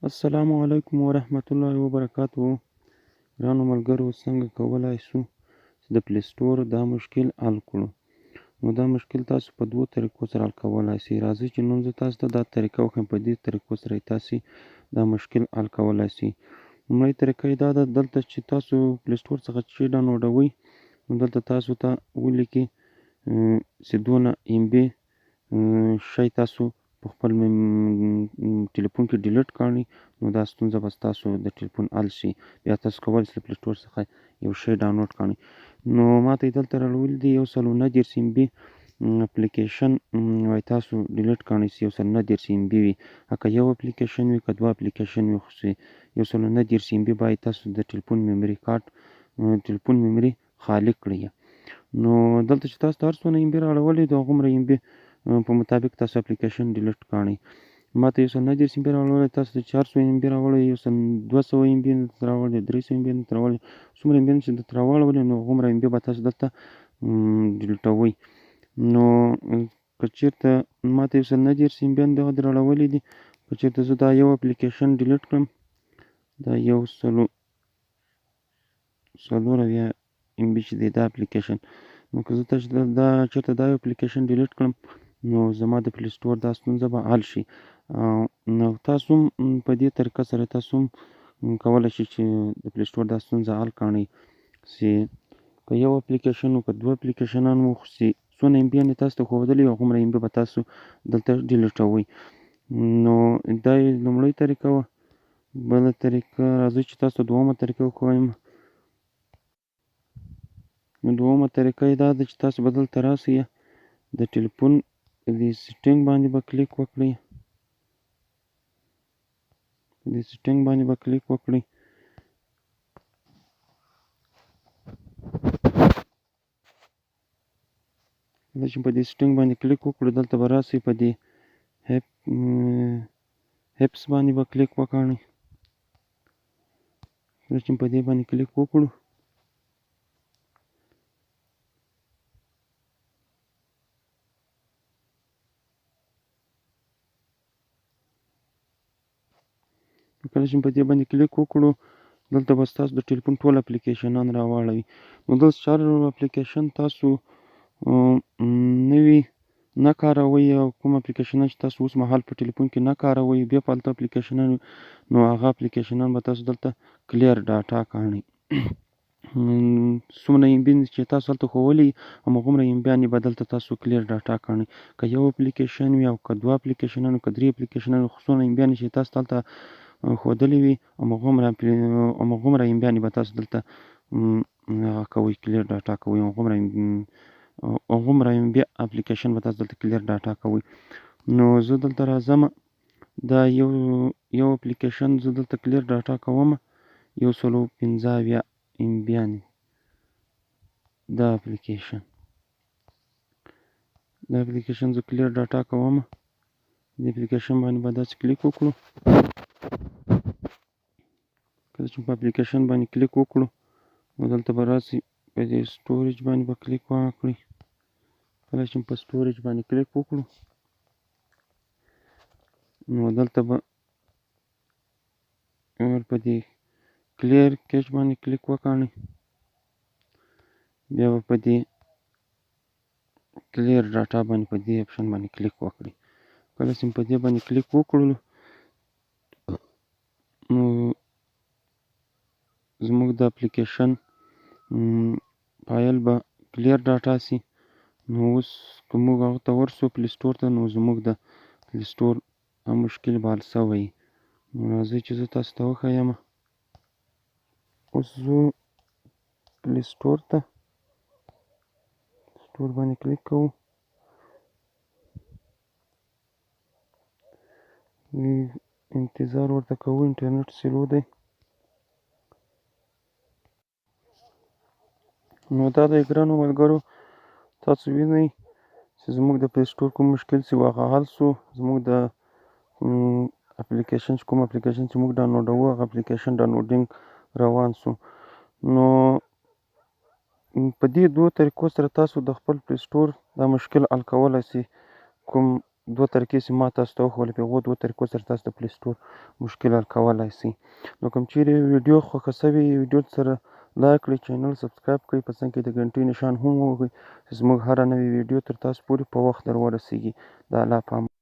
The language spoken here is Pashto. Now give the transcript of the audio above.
السلام علیکم ورحمت الله وبرکاته. ګرانو ملګرو، څنګه کولی شو چې د پلی سټور دا مشکل حل کړو؟ نو دا مشکل تاسو په دوو طریقو سره حل کولی شئ. راځئ چې نن زه تاسو ته دا طریقه وښیم. په دې طریقو سره یې تاسې دا مشکل حل کولی شئ. لومړۍ طریقه یې دا ده، دلته چې تاسو پلی سټور څخه شی ډاونلوډوئ، نو دلته تاسو ته ولیکي چې دونه MB شی تاسو په خپل ټلیفون کې ډیلیټ کړئ، نو دا ستونزه به ستاسو د ټلیفون حل شي. بیا تاسو کولی شئ له پلی سټور څخه یو شی ډاونلوډ کړئ. نو ماته یې دلته راوړي دي 129 MB اپلیکیشن، وایي تاسو ډیلیټ کړئ چې 129 MB وي. که یو اپلیکیشن وي که دوه اپلیکیشن وي، خو چې 129 MB باید تاسو د ټلیفون میموري کارت ټلیفون میموري خالي کړئ. نو دلته چې تاسو ته هر څونه MB راوړلی د هغومره MB په مطابق تاسو اپلیکیشن ډیلیټ کړئ. ماته 129 MB راوړلی، تاسو ته چې هر څو MB راوړی، 200 MB درته راوړلی، 300 MB درته راوړلی، څومره MB چې درته راوړلی، نو هغومره MB به تاسو دلته ډیلیټوئ. نو که چېرته ماته 129 MB دغه دې راوړلی دي، که چېرته زه دا یو اپلیکیشن ډیلیټ کړم، دا 104 MB چې دی دا اپلیکیشن، نو که زه دا چېرته دا یو اپلیکیشن ډیلیټ کړم، نو زما د پلی سټور دا ستونزه به حل شي. نو تاسو هم په دې طریقه سره تاسو هم کولی شئ چې د پلی سټور دا ستونزه حل کړئ، چې که یو اپلیکیشن و که دوه اپلیکیشنان و، خو چې څونه MB یې تاسو ته ښودلی وي هغومره MB به تاسو دلته ډیلیټوئ. نو دا یې لومړۍ طریقه وه. بله طریقه راځئ چې تاسو ته دویمه طریقه وښیم. نو دویمه طریقه یې دا ده چې تاسو به دلته راسئ، د ټلیفون دې سیټینګ باندې به کلیک وکړئ. دې سیټینګ باندې به کلیک وکړئ. کله چې په دې سیټینګ باندې کلیک وکړو، دلته به راسئ، په دې هیپس باندې به کلیک وکړئ. کله چې په دې باندې کلیک وکړو، دلته به ستاسو د ټلیفون ټول اپلیکیشنان راواړوي. نو دلته چې هر اپلیکیشن تاسو نوي نه کاروئ، او کوم اپلیکیشنان چې تاسو اوس مهال په ټلیفون کې نه کاروئ، بیا فالتو اپلیکیشنان، نو هغه اپلیکیشنان به تاسو دلته کلیر ډاټا کړئ. څومره MB چې تاسو هلته ښوولي، هماغومره MB به دلته تاسو کلیر ډاټا کړئ. که یو اپلیکیشن وي او که دوه اپلیکیشنان وي، که درې اپلیکیشنان وي، خو څونه MB چې تاسو ته هلته ښودلی وي، هماغومره MB به تاسو دلته هغه کوئ، کلیر ډاټا کوئ. هغومره MB اپلیکیشن به تاسو دلته کلیر ډاټا کوئ. نو زه دلته راځم، دا یو اپلیکیشن زه دلته کلیر ډاټا کوم، 115 MB دا اپلیکیشن زه کلیر ډاټا کوم. د اپلیکیشن باندې به داسې کلیک وکړو. کله چې په اپلیکیشن باندې کلیک وکړو، نو دلته به راسئ، په دې سټوریج باندې به کلیک وکړئ. کله چې په سټوریج باندې کلیک وکړو، نو دلته به په دې کلیر کیش باندې کلیک وکړئ. بیا به په دې کلیر ډاټا باندې په دې اپشن باندې کلیک وکړئ. کله چې په دې باندې کلیک وکړلو، نو زموږ د اپلیکیشن فایل به کلیر ډاټا سي. نو اوس که موږ هغه ته ورسو پلی سټور ته، نو زموږ د پلی سټور مشکل به حل سوی. نو راځئ چې زه تاسو ته وښیم. اوس ځو پلی سټور ته، سټور باندې کلیک کوو. انتظار ورته کوو، انټرنیټ سلو دی. نو دا دی ګرانو ملګرو، تاسو وینئ چې زموږ د پلی سټور کوم مشکل چې و هغه حل سو. زموږ د اپلیکیشن چې کوم اپلیکیشن چې موږ ډاونلوډوو، هغه اپلیکیشن ډاونلوډینګ روان سو. نو په دې دوو طریقو سره تاسو د خپل پلی سټور دا مشکل حل کولی شئ. کوم دوه طریقې چې ما تاسو ته وښولې په هغو دوه طریقو سره تاسو د پلی سټور مشکل حل کولی سئ. نو کوم چیرې ویډیو خوښه سوې ویډیو سره لایک کړئ، چینل سبسکرایب کړئ، په څنګ کې د ګنټۍ نښان هم ووهئ چې زموږ هره نوې ویډیو تر تاسو پورې په وخت در ورسیږي. د الله په امان.